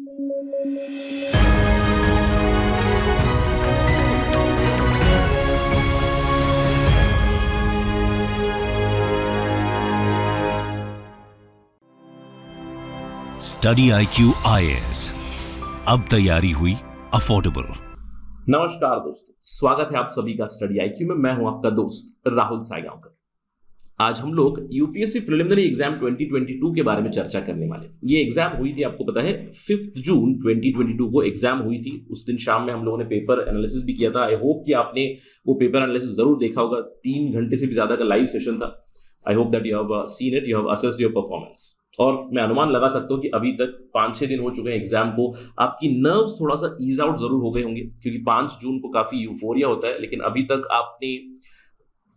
Study IQ IAS, अब तैयारी हुई अफोर्डेबल। नमस्कार दोस्तों, स्वागत है आप सभी का स्टडी IQ में। मैं हूं आपका दोस्त राहुल सायगांवकर। आज हम लोग यूपीएससी प्रिलिमिनरी एग्जाम 2022 के बारे में चर्चा करने वाले। ये एग्जाम हुई थी, आपको पता है 5 जून 2022 को एग्जाम हुई थी। उस दिन शाम में हम लोगों ने पेपर एनालिसिस भी किया था। आई होप कि आपने वो पेपर एनालिसिस जरूर देखा होगा। 3 घंटे से भी ज्यादा का लाइव सेशन था। I hope that you have seen it, you have assessed your performance. और मैं अनुमान लगा सकता हूं कि अभी तक 5-6 दिन हो चुके हैं एग्जाम को। आपकी नर्व्स थोड़ा सा ईज आउट जरूर हो गए होंगे, क्योंकि 5 जून को काफी यूफोरिया होता है। लेकिन अभी तक आपने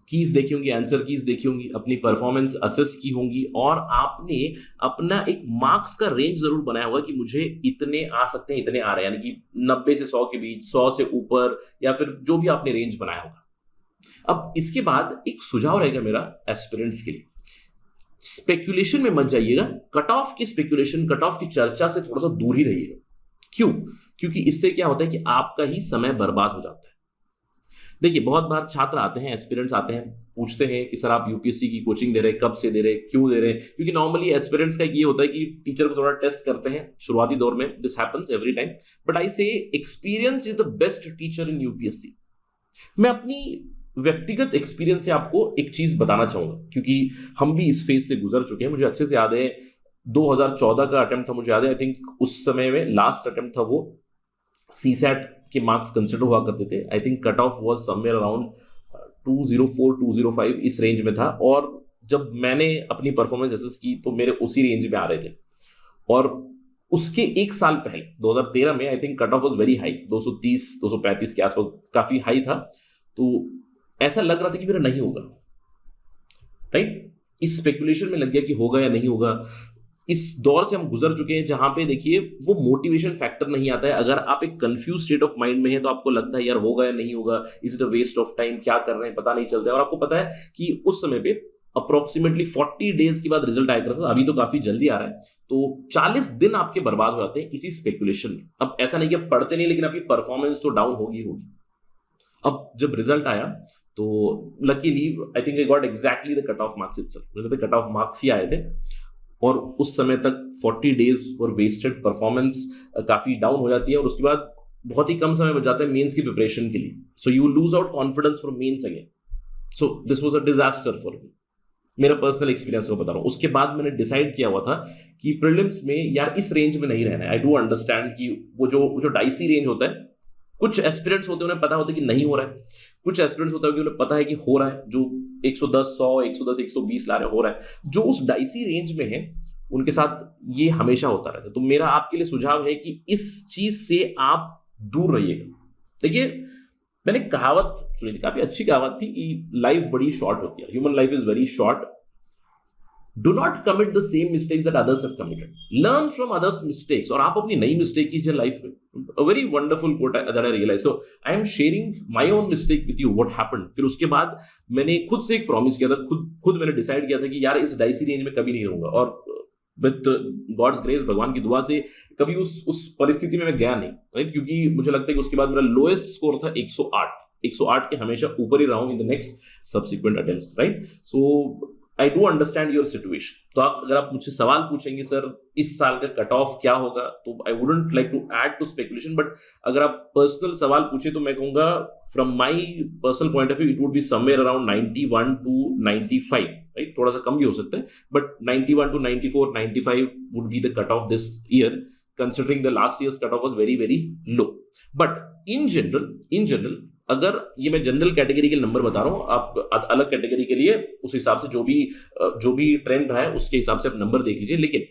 कीज देखी होंगी, आंसर कीज देखी होंगी, अपनी परफॉर्मेंस असेस की होंगी, और आपने अपना एक मार्क्स का रेंज जरूर बनाया होगा कि मुझे इतने आ सकते हैं, इतने आ रहे हैं, यानी कि 90 से 100 के बीच, 100 से ऊपर, या फिर जो भी आपने रेंज बनाया होगा। अब इसके बाद एक सुझाव रहेगा मेरा एस्पिरेंट्स के लिए, स्पेकुलेशन में मत जाइएगा। कट ऑफ की स्पेकुलेशन, कट ऑफ की चर्चा से थोड़ा सा दूर ही रहिएगा। क्यों? क्योंकि इससे क्या होता है कि आपका ही समय बर्बाद हो जाता है। देखिए, बहुत बार छात्र आते हैं, एस्पिरेंट्स आते हैं, पूछते हैं कि सर आप यूपीएससी की कोचिंग दे रहे हैं, कब से दे रहे हैं, क्यों दे रहे हैं? क्योंकि नॉर्मली एस्पिरेंट्स का ये होता है कि टीचर को थोड़ा टेस्ट करते हैं शुरुआती दौर में। This happens every time, but I say experience is the best teacher in UPSC. मैं अपनी व्यक्तिगत एक्सपीरियंस से आपको एक चीज बताना चाहूंगा, क्योंकि हम भी इस फेज से गुजर चुके हैं। मुझे अच्छे से याद है, 2014 का अटेम्प्ट था, मुझे याद है। आई थिंक उस समय में लास्ट अटेम्प्ट था वो। सीसैट के मार्क्स कंसिडर हुआ करते थे। I think cut off was somewhere around 204 205 इस रेंज में था। और जब मैंने अपनी परफॉर्मेंस असेस की तो मेरे उसी रेंज में आ रहे थे। और उसके एक साल पहले 2013 में I think cut off was very high, 230 235 के आसपास काफी हाई था। तो ऐसा लग रहा था कि मेरा नहीं होगा, राइट? इस स्पेकुलेशन में लग गया कि होगा या नहीं होगा। इस दौर से हम गुजर चुके हैं जहां पे देखिए वो मोटिवेशन फैक्टर नहीं आता है। अगर आप एक कंफ्यूज स्टेट ऑफ माइंड में हैं तो आपको लगता है यार होगा या नहीं होगा, is it a waste of time, क्या कर रहे हैं पता नहीं चलता है। और आपको पता है कि उस समय पे अप्रोक्सीमेटली 40 डेज के बाद रिजल्ट आया करता था। अभी तो काफी जल्दी आ रहा है। तो 40 दिन आपके बर्बाद हो जाते हैं इसी स्पेकुलेशन में। अब ऐसा नहीं कि आप पढ़ते नहीं, लेकिन आपकी परफॉर्मेंस तो डाउन होगी। अब जब रिजल्ट आया तो luckily I think I got exactly the cut of marks itself. मुझे तो कट ऑफ मार्क्स ही आए थे। और उस समय तक 40 डेज फॉर वेस्टेड, परफॉर्मेंस काफी डाउन हो जाती है। और उसके बाद बहुत ही कम समय बच जाता है मेंस की प्रिपरेशन के लिए। So you lose out confidence for mains again. So this was a disaster for me. मेरा पर्सनल एक्सपीरियंस को बता रहा हूँ। उसके बाद मैंने डिसाइड किया हुआ था कि प्रीलिम्स में यार इस रेंज में नहीं रहना है। आई डू अंडरस्टैंड कि वो जो डाइसी रेंज होता है, कुछ एस्पिरेंट्स होते हैं उन्हें पता होता है कि नहीं हो रहा है, कुछ एस्पिरेंट्स होता है कि उन्हें पता है कि हो रहा है, जो 110 100 110 120 ला रहे हो रहा है। जो उस डाइसी रेंज में है उनके साथ ये हमेशा होता रहता है। तो मेरा आपके लिए सुझाव है कि इस चीज से आप दूर रहिएगा। देखिए, मैंने कहावत सुनी थी, काफी अच्छी कहावत थी कि लाइफ बड़ी शॉर्ट होती है, human life is very short. Do not commit the same mistakes that others have committed. Learn from others' mistakes. और आप अपनी नई मिस्टेक कीजिए लाइफ में। A very wonderful quote that I realized. So I am sharing my own mistake with you. What happened? फिर उसके बाद मैंने खुद से एक प्रॉमिस किया था, खुद मैंने डिसाइड किया था कि यार इस डाइसी रेंज में कभी नहीं रहूंगा। और विद गॉड्स ग्रेस, भगवान की दुआ से कभी उस परिस्थिति में मैं गया नहीं, राइट? क्योंकि मुझे लगता है कि उसके बाद मेरा लोएस्ट स्कोर था 108 के हमेशा ऊपर ही रहा हूं in the next subsequent attempts, right? So I do understand your situation. तो अगर आप मुझसे सवाल पूछेंगे सर इस साल का कट ऑफ क्या होगा, तो I wouldn't like to add to speculation. But अगर आप पर्सनल सवाल पूछे तो मैं कहूंगा from my personal point of view it would be somewhere around 91 to 95, right? थोड़ा सा कम भी हो सकता है, but 91 to 94 95 would be the cut off this year, considering the last years cut off was very very low. But in general अगर ये मैं जनरल कैटेगरी के नंबर बता रहा हूं, आप अलग कैटेगरी के लिए उस हिसाब से जो भी ट्रेंड रहा है उसके हिसाब से आप नंबर देख लीजिए। लेकिन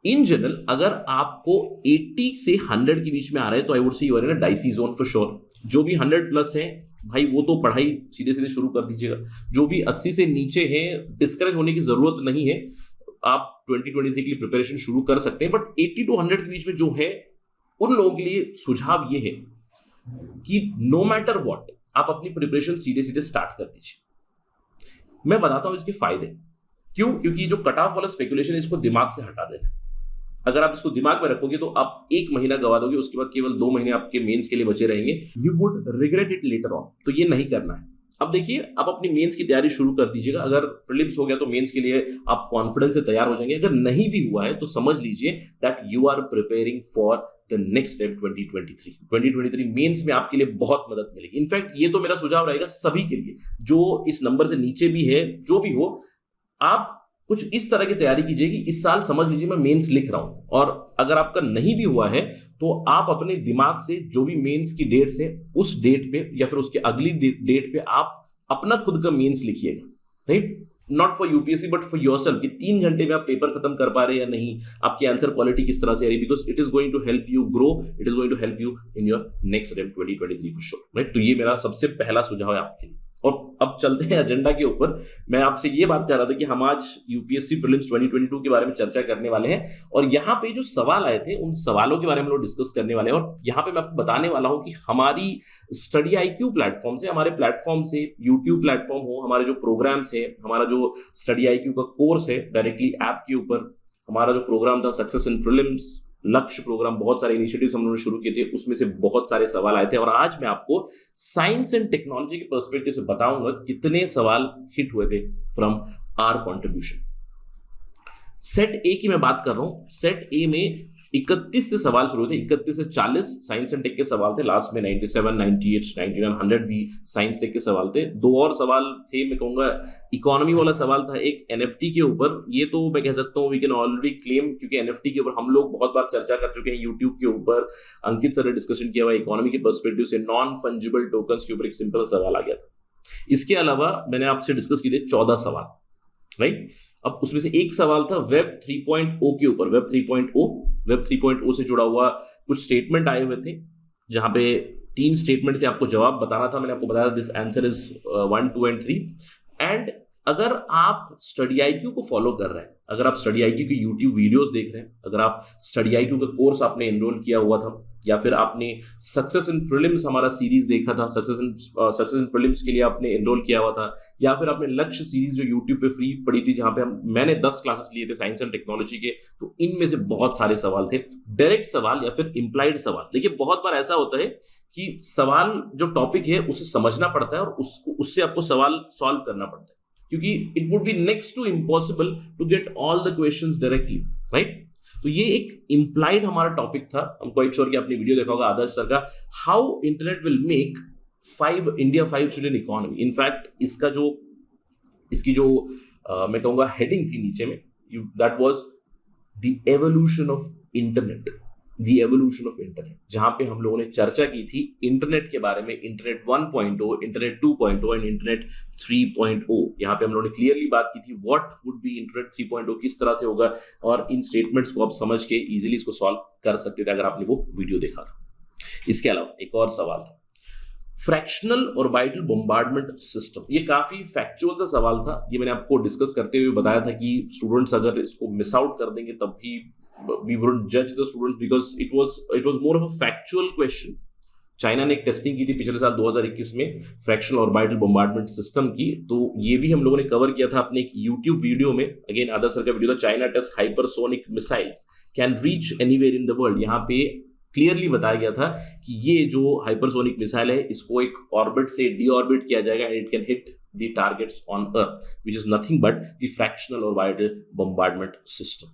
इन जनरल अगर आपको 80 से 100 के बीच में आ रहा है तो I would say you are in a dicey zone for sure. जो भी 100 प्लस है भाई वो तो पढ़ाई सीधे सीधे शुरू कर दीजिएगा। जो भी 80 से नीचे है डिस्करेज होने की जरूरत नहीं है, आप 2023 के लिए प्रिपरेशन शुरू कर सकते हैं। बट 80 to 100 के बीच में जो है उन लोगों के लिए सुझाव ये है कि नो मैटर व्हाट आप अपनी प्रिपरेशन सीधे सीधे स्टार्ट कर दीजिए। मैं बताता हूं इसके फायदे। क्यों? क्योंकि जो कट ऑफ वाला स्पेकुलेशन है इसको दिमाग से हटा देना। अगर आप इसको दिमाग में रखोगे तो आप 1 महीना गवा दोगे, उसके बाद केवल 2 महीने आपके मेंस के लिए बचे रहेंगे। You would regret it later on. तो ये नहीं करना है। अब देखिए, आप अपनी मेंस की तैयारी शुरू कर दीजिएगा। अगर प्रीलिम्स हो गया तो मेंस के लिए आप कॉन्फिडेंस से तैयार हो जाएंगे। अगर नहीं भी हुआ है तो समझ लीजिए that you are preparing for the next step 2023 mains में आपके लिए बहुत मदद मिलेगी। इनफैक्ट ये तो मेरा सुझाव रहेगा सभी के लिए, जो इस नंबर से नीचे भी है, जो भी हो, आप कुछ इस तरह की तैयारी कीजिए कि इस साल समझ लीजिए मैं मेंस लिख रहा हूं, और अगर आपका नहीं भी हुआ है तो आप अपने दिमाग से जो भी मेंस की डेट्स है उस डेट पे या फिर उसके अगली डेट पे आप अपना खुद का मेंस लिखिएगा, right? Not for UPSC but for yourself, कि 3 घंटे में आप पेपर खत्म कर पा रहे हैं या नहीं, आपकी आंसर क्वालिटी किस तरह से आ रही, because it is going to help you grow, it is going to help you in your next attempt 2023 for sure, right? तो ये मेरा सबसे पहला सुझाव है आपके लिए। और अब चलते हैं एजेंडा के ऊपर। मैं आपसे ये बात कर रहा था कि हम आज यूपीएससी प्रीलिम्स 2022 के बारे में चर्चा करने वाले हैं, और यहाँ पे जो सवाल आए थे उन सवालों के बारे में लोग डिस्कस करने वाले हैं। और यहाँ पे मैं आपको बताने वाला हूँ कि हमारी स्टडी आईक्यू प्लेटफॉर्म से, हमारे प्लेटफॉर्म से, यूट्यूब प्लेटफॉर्म हो, हमारे जो प्रोग्राम्स है, हमारा जो स्टडी आईक्यू का कोर्स है डायरेक्टली ऐप के ऊपर, हमारा जो प्रोग्राम था सक्सेस इन प्रीलिम्स, लक्ष्य प्रोग्राम, बहुत सारे इनिशिएटिव्स हम लोगों ने शुरू किए थे, उसमें से बहुत सारे सवाल आए थे। और आज मैं आपको साइंस एंड टेक्नोलॉजी के पर्सपेक्टिव से बताऊंगा कितने सवाल हिट हुए थे from our contribution. Set A की मैं बात कर रहा हूं। सेट ए में 31 से सवाल शुरू थे, 31 से 40 साइंस एंड टेक के सवाल थे। लास्ट में 97, 98, 99, 100 भी साइंस टेक के सवाल थे। 2 और सवाल थे, मैं कहूंगा इकोनॉमी वाला सवाल था एक एनएफटी के ऊपर। ये तो मैं कह सकता हूँ वी कैन ऑलरेडी क्लेम, क्योंकि एनएफटी के ऊपर हम लोग बहुत बार चर्चा कर चुके हैं यूट्यूब के ऊपर। अंकित सर ने डिस्कशन किया हुआ इकोनॉमी के पर्सपेक्टिव से। नॉन फंजिबल टोकन्स के ऊपर एक सिंपल सवाल आ गया था। इसके अलावा मैंने आपसे डिस्कस किए थे 14 सवाल, राइट? अब उसमें से एक सवाल था वेब 3.0 के ऊपर। वेब 3.0 से जुड़ा हुआ कुछ स्टेटमेंट आए हुए थे, जहां पे 3 स्टेटमेंट थे, आपको जवाब बताना था। मैंने आपको बताया this answer is 1, 2 and 3। And अगर आप स्टडी आईक्यू को फॉलो कर रहे हैं, अगर आप स्टडी आईक्यू के यूट्यूब वीडियोस देख रहे हैं, अगर आप स्टडी आईक्यू का कोर्स आपने एनरोल किया हुआ था, या फिर आपने सक्सेस इन प्रीलिम्स हमारा सीरीज देखा था, सक्सेस इन प्रीलिम्स के लिए आपने एनरोल किया हुआ था, या फिर आपने लक्ष्य सीरीज जो यूट्यूब पे फ्री पड़ी थी, जहां पे मैंने 10 क्लासेस लिए थे साइंस एंड टेक्नोलॉजी के, तो इनमें से बहुत सारे सवाल थे डायरेक्ट सवाल या फिर इंप्लाइड सवाल। देखिए, बहुत बार ऐसा होता है कि सवाल जो टॉपिक है उसे समझना पड़ता है और उससे आपको सवाल सॉल्व करना पड़ता है, क्योंकि it would be next to impossible to get all the questions directly, right? तो ये एक इंप्लाइड हमारा टॉपिक था। हम क्वाइट श्योर कि आपने वीडियो देखा होगा आदर्श सर का, how internet will make India 5 trillion economy. In fact इसकी जो मैं कहूंगा हेडिंग थी नीचे में, that was the evolution of internet, जहां पे हम लोगों ने चर्चा की थी इंटरनेट के बारे में, इंटरनेट 1.0, इंटरनेट 2.0 एंड इंटरनेट 3.0। यहाँ पे हम लोगों ने क्लियरली बात की थी व्हाट वुड बी इंटरनेट 3.0, किस तरह से होगा, और इन स्टेटमेंट्स को आप समझ के इजीली इसको सॉल्व कर सकते थे अगर आपने वो वीडियो देखा था। इसके अलावा एक और सवाल था फ्रैक्शनल ऑर्बिटल बम्बार्डमेंट सिस्टम। ये काफी फैक्चुअल सा सवाल था। ये मैंने आपको डिस्कस करते हुए बताया था कि स्टूडेंट्स अगर इसको मिस आउट कर देंगे तब भी we wouldn't judge the students because it was more of a factual question. China ने एक टेस्टिंग की थी पिछले साल 2021 में फ्रैक्शनल ऑर्बिटल बम्बार्डमेंट सिस्टम की, तो ये भी हम लोगों ने कवर किया था अपने एक यूट्यूब वीडियो में। अगेन आदर्श सर का वीडियो था, China test hypersonic missiles can reach anywhere in the world. यहाँ पे क्लियरली बताया गया था कि ये जो हाइपरसोनिक मिसाइल है इसको एक ऑर्बिट से डीऑर्बिट किया जाएगा and it can hit the targets on earth, which is nothing but the fractional orbital bombardment system.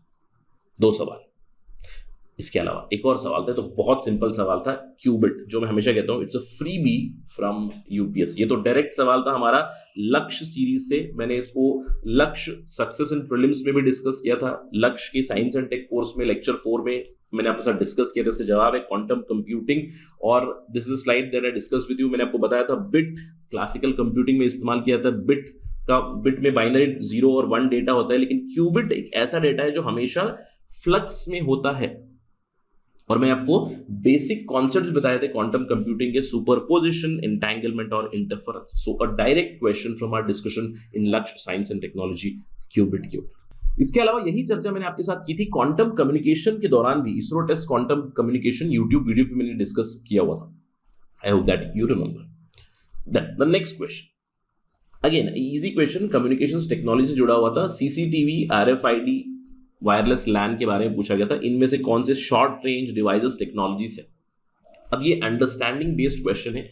2 सवाल। इसके अलावा एक और सवाल था, तो बहुत सिंपल सवाल था, क्यूबिट, जो मैं हमेशा कहता हूं it's a freebie from UPSC. ये तो डायरेक्ट सवाल था हमारा लक्ष्य सीरीज से। मैंने इसको लक्ष्य सक्सेस इन प्रीलिम्स में भी डिस्कस किया था, लक्ष्य के साइंस एंड टेक कोर्स में लेक्चर 4 में मैंने आपके साथ डिस्कस किया था। इसका जवाब है क्वांटम कंप्यूटिंग, और this is slide that I discuss with you. मैंने आपको बताया था बिट क्लासिकल कंप्यूटिंग में इस्तेमाल किया था। बिट में बाइनरी 0 और 1 डेटा होता है, लेकिन क्यूबिट एक ऐसा डेटा है जो हमेशा फ्लक्स में होता है। और मैं आपको बेसिक कॉन्सेप्ट्स बताए थे क्वांटम कंप्यूटिंग के, सुपरपोजिशन, एंटेंगलमेंट और interference. So a direct question from our discussion in Lakshya science and technology qubit के ऊपर। इसके अलावा यही चर्चा मैंने आपके साथ की थी क्वांटम कम्युनिकेशन के दौरान भी। ISRO test quantum communication YouTube video पे मैंने डिस्कस किया हुआ था। I hope that you remember. Then the next question, again easy question, communications technology से जुड़ा हुआ था। सीसीटीवी, आरएफआईडी वायरलेस लैन के बारे में पूछा गया था, इनमें से कौन से शॉर्ट रेंज डिवाइसेस टेक्नोलॉजीज है। अब ये अंडरस्टैंडिंग बेस्ड क्वेश्चन है,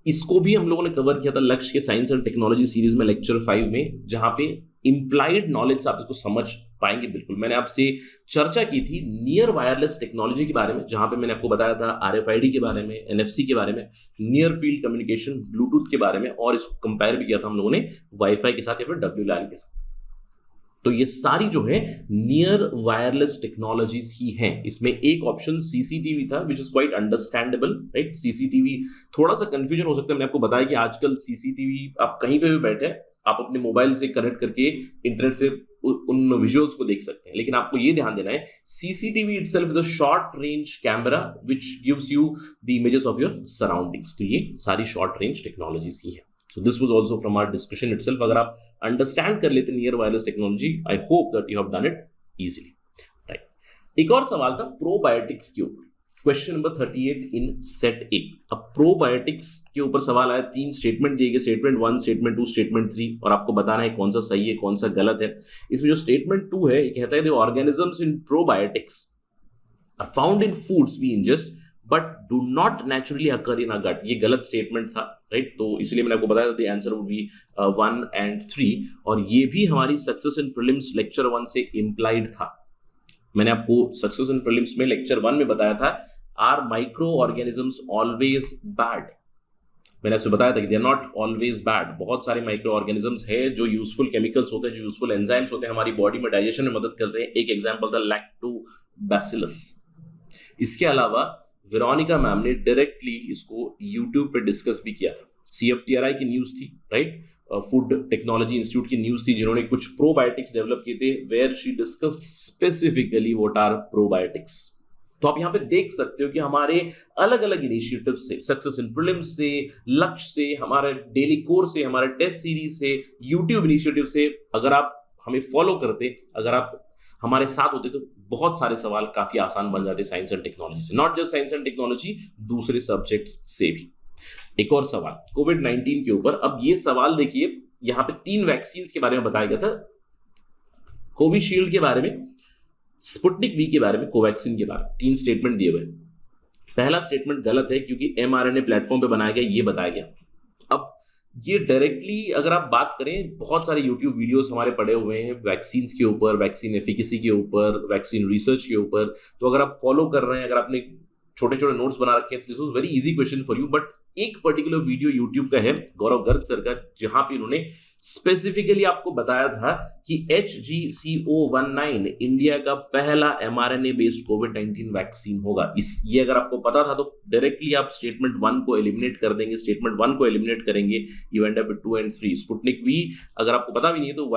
इसको भी हम लोगों ने कवर किया था लक्ष्य के साइंस एंड टेक्नोलॉजी सीरीज में लेक्चर 5 में, जहां पे इंप्लाइड नॉलेज से आप इसको समझ पाएंगे। बिल्कुल मैंने आपसे चर्चा की थी नियर वायरलेस टेक्नोलॉजी के बारे में, जहां पे मैंने आपको बताया था RFID के बारे में, NFC के बारे में, नियर फील्ड कम्युनिकेशन ब्लूटूथ के बारे में, और इसको कंपेयर भी किया था हम लोगों ने वाईफाई के साथ या फिर WLAN के साथ। तो ये सारी जो है नियर वायरलेस टेक्नोलॉजीज ही हैं। इसमें एक ऑप्शन CCTV था, which is quite understandable, right. CCTV थोड़ा सा कंफ्यूजन हो सकता है, मैंने आपको बताया कि आजकल CCTV आप कहीं पे भी बैठे, आप अपने मोबाइल से कनेक्ट करके इंटरनेट से उन विजुअल्स को देख सकते हैं। लेकिन आपको ये ध्यान देना है, CCTV itself is a short range camera which gives you the images of your surroundings। तो ये सारी शॉर्ट रेंज टेक्नोलॉजीज ही है। So this was also from our discussion itself। अगर आप अंडरस्टैंड कर लेते near wireless technology, I hope that you have done it easily, right. एक और सवाल था प्रोबायोटिक्स के ऊपर, क्वेश्चन नंबर 38 इन सेट ए। अब प्रोबायोटिक्स के ऊपर सवाल आया, 3 स्टेटमेंट दिए गए, स्टेटमेंट 1, स्टेटमेंट 2, स्टेटमेंट 3, और आपको बताना है कौन सा सही है कौन सा गलत है। इसमें जो स्टेटमेंट 2 है, ये कहता है the organisms in probiotics are found in foods we ingest but do not naturally occur in a gut. ये गलत स्टेटमेंट था, राइट। तो इसलिए मैंने आपको बताया था the answer would be 1 and 3, और ये भी हमारी सक्सेस इन प्रीलिम्स लेक्चर 1 से इंप्लाइड था। मैंने आपको सक्सेस इन प्रीलिम्स में लेक्चर 1 में बताया था, are micro organisms always bad. मैंने आपसे बताया था कि they are not always bad. बहुत सारे माइक्रो ऑर्गेनिजम्स है जो यूजफुल केमिकल्स होते हैं, जो यूजफुल एंजाइम्स होते हैं, हमारी बॉडी में डाइजेशन में मदद करते हैं। एक एग्जाम्पल था लैक्टोबैसिलस। इसके अलावा वेरोनिका मैम ने डायरेक्टली इसको यूट्यूब पे डिस्कस भी किया था। CFTRI की न्यूज थी, राइट, फूड टेक्नोलॉजी इंस्टीट्यूट की न्यूज थी, जिन्होंने कुछ प्रोबायोटिक्स डेवलप किए थे, where she discussed specifically what are probiotics. तो आप यहां पे देख सकते हो कि हमारे अलग अलग इनिशिएटिव से, सक्सेस इन प्रीलिम्स से, लक्ष्य से, हमारे डेली कोर्स से, हमारे टेस्ट सीरीज से, यूट्यूब इनिशिएटिव से, अगर आप हमें फॉलो करते, अगर आप हमारे साथ होते, तो बहुत सारे सवाल काफी आसान बन जाते साइंस एंड टेक्नोलॉजी से। Not just science and technology, दूसरे सब्जेक्ट्स से भी। एक और सवाल कोविड-19 के ऊपर। अब ये सवाल देखिए, यहां पे 3 वैक्सीन के बारे में बताया गया था, कोविशील्ड के बारे में, स्पुतनिक वी के बारे में, कोवैक्सिन के बारे में। 3 स्टेटमेंट दिए हुए। पहला स्टेटमेंट गलत है क्योंकि mRNA प्लेटफॉर्म पे बनाया गया, ये बताया गया। अब ये डायरेक्टली अगर आप बात करें, बहुत सारे यूट्यूब वीडियोस हमारे पड़े हुए हैं वैक्सीन के ऊपर, वैक्सीन एफिकेसी के ऊपर, वैक्सीन रिसर्च के ऊपर। तो अगर आप फॉलो कर रहे हैं, अगर आपने छोटे छोटे नोट्स बना रखे हैं, this was very easy question for you. But एक पर्टिकुलर वीडियो यूट्यूब का है गौरव गर्ग सर का, जहां पे उन्होंने स्पेसिफिकली आपको बताया था कि HGCO19 इंडिया का पहला mRNA बेस्ड कोविड-19 वैक्सीन होगा। ये अगर आपको पता था तो डायरेक्टली आप स्टेटमेंट 1 को एलिमिनेट कर देंगे। स्टेटमेंट 1 को एलिमिनेट करेंगे, you and up with 2 and 3। Sputnik V अगर आपको पता भी नहीं है तो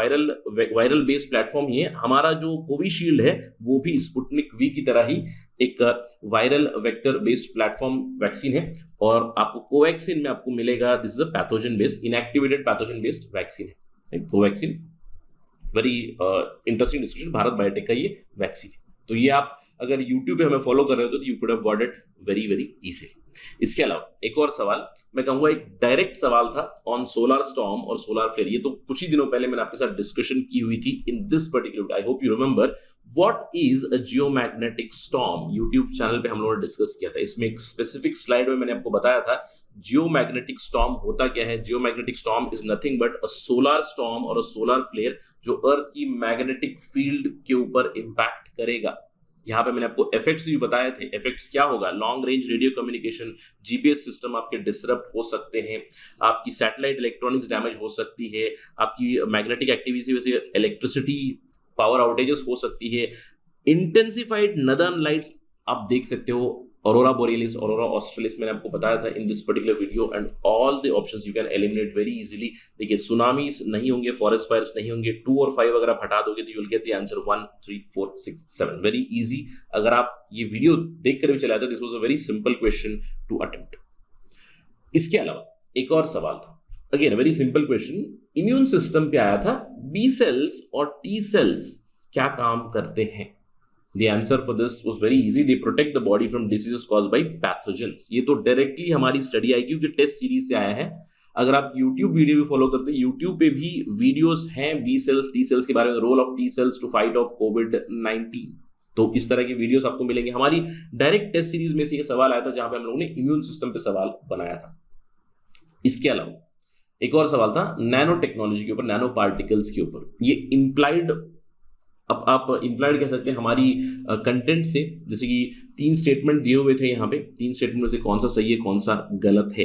वायरल बेस्ड प्लेटफॉर्म ही है। हमारा जो कोविशील्ड है वो भी स्पुतनिक वी की तरह ही एक viral vector based platform vaccine है। और आपको कोवैक्सिन में आपको मिलेगा, this is a pathogen based, inactivated pathogen based vaccine है Covaxin. Very interesting discussion, Bharat Biotech का ये वैक्सीन है। तो ये आप अगर यूट्यूब पे हमें फॉलो कर रहे हो तो you could have got it very very easily. इसके अलावा एक और सवाल मैं कहूंगा, एक डायरेक्ट सवाल था ऑन सोलर स्टॉर्म और सोलर फ्लेयर। ये तो कुछ ही दिनों पहले मैंने आपके साथ डिस्कशन की हुई थी in this particular, I hope you remember. What is a geomagnetic storm, YouTube channel पे हम लोगों ने डिस्कस किया था। इसमें एक स्पेसिफिक स्लाइड में मैंने आपको बताया था जियोमैग्नेटिक स्टॉर्म होता क्या है। Geomagnetic storm is nothing but a solar storm और अ सोलर फ्लेयर जो अर्थ की मैग्नेटिक फील्ड के ऊपर इंपैक्ट करेगा। यहाँ पे मैंने आपको इफेक्ट्स भी बताए थे। इफेक्ट्स क्या होगा, long range radio communication, GPS system आपके डिसरप्ट हो सकते हैं, आपकी सैटेलाइट इलेक्ट्रॉनिक्स डैमेज हो सकती है, आपकी मैग्नेटिक एक्टिविटी वजह से इलेक्ट्रिसिटी पावर आउटेजेस हो सकती है, इंटेंसिफाइड नदर्न लाइट्स आप देख सकते हो, ऑरोरा बोरियलिस, ऑरोरा ऑस्ट्रेलिस मैंने आपको बताया था in this particular video, and all the options you can eliminate very easily. देखिए सुनामीज नहीं होंगे, फॉरेस्ट फायर्स नहीं होंगे, 2 और 5 अगर आप हटा दोगे तो you will get the answer 1, 3, 4, 6, 7, very easy. अगर आप ये वीडियो देखकर भी चलाए तो this was a very simple question to attempt. इसके अलावा एक और सवाल था, again very simple question, immune system पे आया था, बी सेल्स और टी सेल्स क्या काम करते हैं। The answer for this was very easy. They protect the body from diseases caused by pathogens. ये तो डायरेक्टली हमारी स्टडी IQ के टेस्ट सीरीज से आया है। अगर आप YouTube वीडियो भी फॉलो करते हैं, YouTube पे भी वीडियोस हैं बी सेल्स टी सेल्स के बारे में, role of T cells to fight off कोविड-19। तो इस तरह के वीडियोस आपको मिलेंगे। हमारी डायरेक्ट टेस्ट सीरीज में से ये सवाल आया था जहां पे हम लोगों ने इम्यून सिस्टम पे सवाल बनाया था। इसके अलावा एक और सवाल था नैनो टेक्नोलॉजी के ऊपर, नैनो पार्टिकल्स के ऊपर। ये इम्प्लाइड, अब आप इम्प्लाइड कह सकते हैं हमारी कंटेंट से, जैसे कि 3 स्टेटमेंट दिए हुए थे यहाँ पे, 3 स्टेटमेंट में से कौन सा सही है कौन सा गलत है।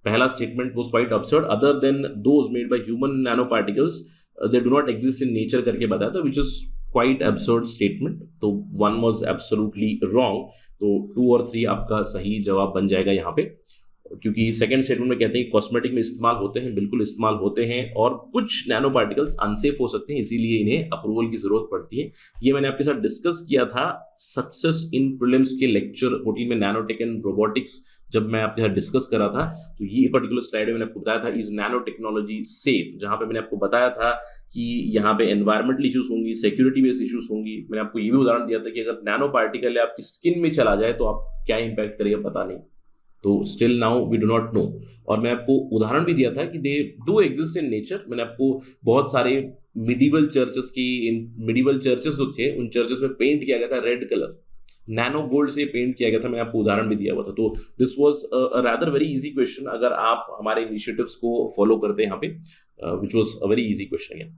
पहला statement was quite absurd, other than those made by human nano particles they do not exist in nature करके बताया था, which is quite absurd statement. तो 1 वाज एब्सोल्युटली रॉन्ग, तो 2 और 3 आपका सही जवाब बन जाएगा यहाँ पे, क्योंकि सेकंड स्टेटमेंट में कहते हैं कॉस्मेटिक में इस्तेमाल होते हैं, बिल्कुल इस्तेमाल होते हैं, और कुछ नैनो पार्टिकल्स अनसेफ हो सकते हैं, इसीलिए इन्हें अप्रूवल की जरूरत पड़ती है। ये मैंने आपके साथ डिस्कस किया था सक्सेस इन प्रीलिम्स के लेक्चर 14 में, नैनोटेक एंड रोबोटिक्स, जब मैं आपके साथ डिस्कस करा था। तो ये पर्टिकुलर स्लाइड में मैंने आपको बताया था इज नैनो टेक्नोलॉजी सेफ, जहां पे मैंने आपको बताया था कि यहाँ पे एनवायरमेंटल इश्यूज होंगी, सिक्योरिटी बेस्ड इश्यूज होंगी। मैंने आपको ये भी उदाहरण दिया था कि अगर नैनो पार्टिकल आपकी स्किन में चला जाए तो आप क्या इंपैक्ट करेगा पता नहीं, तो still now we do not know. और मैं आपको उदाहरण भी दिया था कि they do exist in nature. मैंने आपको बहुत सारे मिडिवल चर्चेस जो थे उन चर्चेस में पेंट किया गया था रेड कलर, नैनो गोल्ड से पेंट किया गया था, मैंने आपको उदाहरण भी दिया हुआ था। तो this was a rather very easy question अगर आप हमारे इनिशिएटिव्स को फॉलो करते हैं यहाँ पे, which was a very easy question again.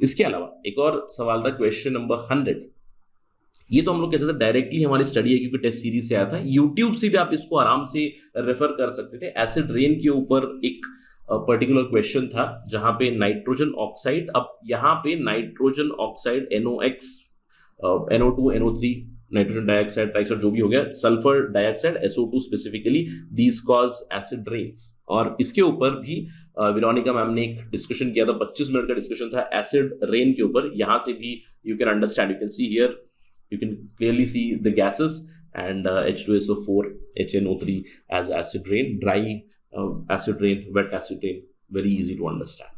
इसके अलावा एक और सवाल था क्वेश्चन नंबर 100। ये तो हम लोग कह सकते हैं डायरेक्टली हमारी स्टडी है क्योंकि टेस्ट सीरीज से आया था, यूट्यूब से भी आप इसको आराम से रेफर कर सकते थे। एसिड रेन के ऊपर एक पर्टिकुलर क्वेश्चन था जहां पे नाइट्रोजन ऑक्साइड, अब यहाँ पे nitrogen oxide NOx, NO2, NO3, nitrogen dioxide, trioxide जो भी हो गया, sulphur dioxide SO2 specifically, these cause acid rains. और इसके ऊपर भी विरोनिका मैम ने एक डिस्कशन किया था, 25 मिनट का डिस्कशन था एसिड रेन के ऊपर। यहां से भी you can understand, you can see here, you can clearly see the gases and H2SO4, HNO3 as acid rain, dry acid rain, wet acid rain, very easy to understand.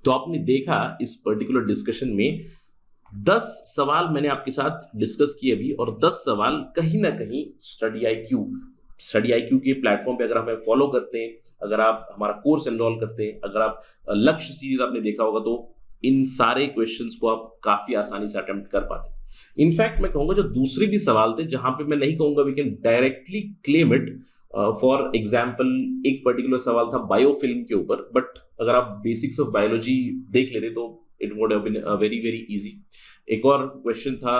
तो आपने देखा इस particular discussion में 10 सवाल मैंने आपके साथ discuss किए अभी, और 10 सवाल कहीं ना कहीं स्टडी IQ के प्लेटफॉर्म पे अगर हमें फॉलो करते हैं, अगर आप हमारा कोर्स एनरोल करते हैं, अगर आप लक्ष्य सीरीज आपने देखा होगा, तो इन सारे क्वेश्चंस को आप काफी आसानी से अटेम्प्ट कर पाते हैं। इनफैक्ट मैं कहूंगा जो दूसरे भी सवाल थे जहां पे मैं नहीं कहूंगा we can directly claim it, for example एक पर्टिकुलर सवाल था बायोफिल्म के ऊपर, बट अगर आप बेसिक्स ऑफ बायोलॉजी देख लेते तो it would have been very very easy. एक और क्वेश्चन था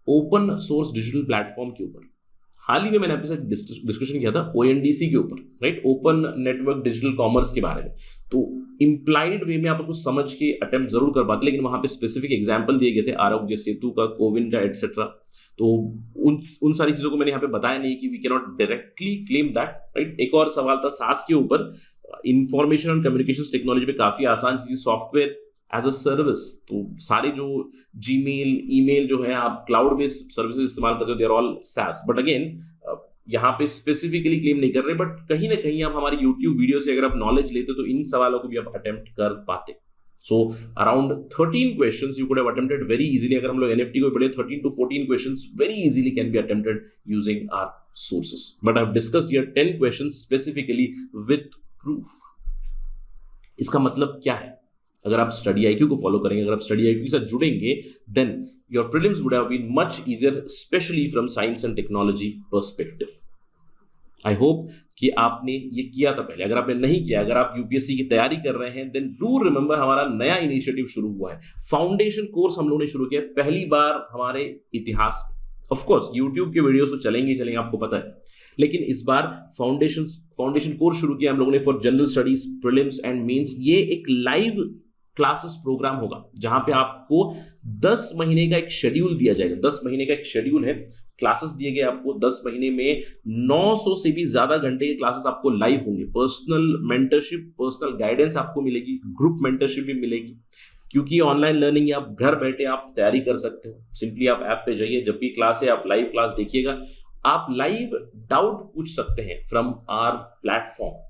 ओपन सोर्स डिजिटल प्लेटफॉर्म के ऊपर, हाल ही में मैंने आपके साथ डिस्कशन किया था ONDC के ऊपर, right, open network digital commerce के बारे में। तो इम्प्लाइड वे में आप उसको समझ के अटेम्प्ट जरूर कर पाते, लेकिन वहां पे स्पेसिफिक एग्जांपल दिए गए थे आरोग्य सेतु का, कोविन का, एटसेट्रा। तो उन सारी चीजों को मैंने यहाँ पे बताया नहीं कि we can not directly claim that, right. एक और सवाल था सास के ऊपर, इंफॉर्मेशन एंड कम्युनिकेशन टेक्नोलॉजी में काफी आसान चीज, सॉफ्टवेयर एज अ सर्विस। तो सारे जो जीमेल, ईमेल जो है आप क्लाउड बेस्ड सर्विसेज इस्तेमाल करते हो, they are all SaaS। But again यहाँ पे स्पेसिफिकली क्लेम नहीं कर रहे, बट कहीं ना कहीं आप हमारी यूट्यूब वीडियो से अगर आप नॉलेज लेते तो इन सवालों को भी आप अटेम्प्ट कर पाते। So around 13 questions you could have attempted very easily. अगर हम लोग NFT को पढ़े 13 to 14 questions very easily can be attempted using our sources. But I have discussed here 10 questions specifically with proof. इसका मतलब क्या है? अगर आप स्टडी IQ को फॉलो करेंगे, अगर आप स्टडी IQ के साथ जुड़ेंगे, then your prelims would have been much easier, specially from science and technology perspective. I hope कि आपने ये किया था पहले। अगर आपने नहीं किया, अगर आप UPSC की तैयारी कर रहे हैं, देन डू रिमेंबर हमारा नया इनिशिएटिव शुरू हुआ है, फाउंडेशन कोर्स हम लोगों ने शुरू किया पहली बार हमारे इतिहास में। ऑफ कोर्स यूट्यूब के वीडियोस तो चलेंगे, आपको पता है, लेकिन इस बार फाउंडेशन कोर्स शुरू किया हम लोगों ने for general studies, prelims and mains. ये एक लाइव क्लासेस प्रोग्राम होगा जहां पे आपको 10 महीने का एक शेड्यूल दिया जाएगा। 10 महीने का एक शेड्यूल है, क्लासेस दिए गए आपको 10 महीने में 900 से भी ज्यादा घंटे के क्लासेस आपको लाइव होंगे। पर्सनल मेंटरशिप, पर्सनल गाइडेंस आपको मिलेगी, ग्रुप मेंटरशिप भी मिलेगी, क्योंकि ऑनलाइन लर्निंग आप घर बैठे आप तैयारी कर सकते हो। सिंपली आप ऐप पे जाइए, जब भी क्लास है आप लाइव क्लास देखिएगा, आप लाइव डाउट पूछ सकते हैं फ्रॉम आवर प्लेटफॉर्म।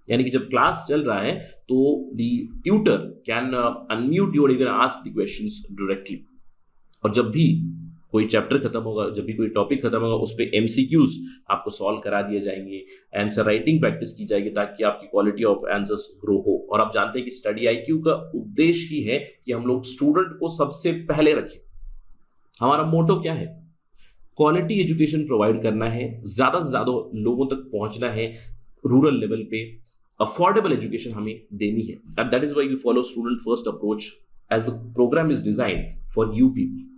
यानी कि जब क्लास चल रहा है तो the tutor can unmute you and you can ask the questions directly. और जब भी कोई चैप्टर खत्म होगा, जब भी कोई टॉपिक खत्म होगा, उस पर MCQs आपको सॉल्व करा दिए जाएंगे, आंसर राइटिंग प्रैक्टिस की जाएगी ताकि आपकी क्वालिटी ऑफ आंसर्स ग्रो हो। और आप जानते हैं कि स्टडी IQ का उद्देश्य ही है कि हम लोग स्टूडेंट को सबसे पहले रखें। हमारा मोटो क्या है? क्वालिटी एजुकेशन प्रोवाइड करना है, ज़्यादा से ज़्यादा लोगों तक पहुंचना है, रूरल लेवल पे अफोर्डेबल एजुकेशन हमें देनी है। And that is why we follow student first approach as the program is design for you people.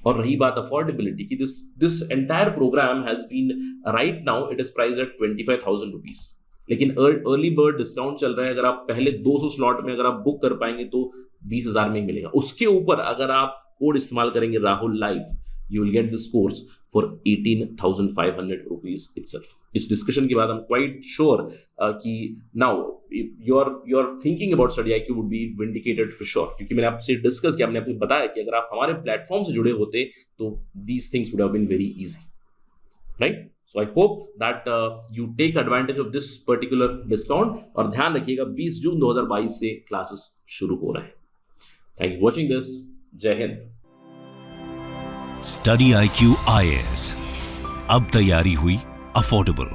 और रही बात अफोर्डेबिलिटी की, this entire program has been right now it is price at 25,000 rupees, लेकिन early bird discount चल रहा है। अगर आप पहले 200 स्लॉट में अगर आप बुक कर पाएंगे तो 20,000 में ही मिलेगा। उसके ऊपर अगर आप कोड इस्तेमाल करेंगे Rahul live, you will get this course for 18,500 rupees itself. इस डिस्कशन के बाद I'm quite sure कि now your thinking about study IQ would be vindicated for sure, क्योंकि मैंने आपसे डिस्कस किया, मैंने आपको बताया कि अगर आप हमारे प्लेटफॉर्म से जुड़े होते तो these things would have been very easy, right? So I hope that you take advantage of this particular discount, और ध्यान रखिएगा 20 जून 2022 से क्लासेस शुरू हो रहे हैं। Thank you for watching this. जय हिंद। स्टडी IQ IAS, अब तैयारी हुई अफोर्डेबल।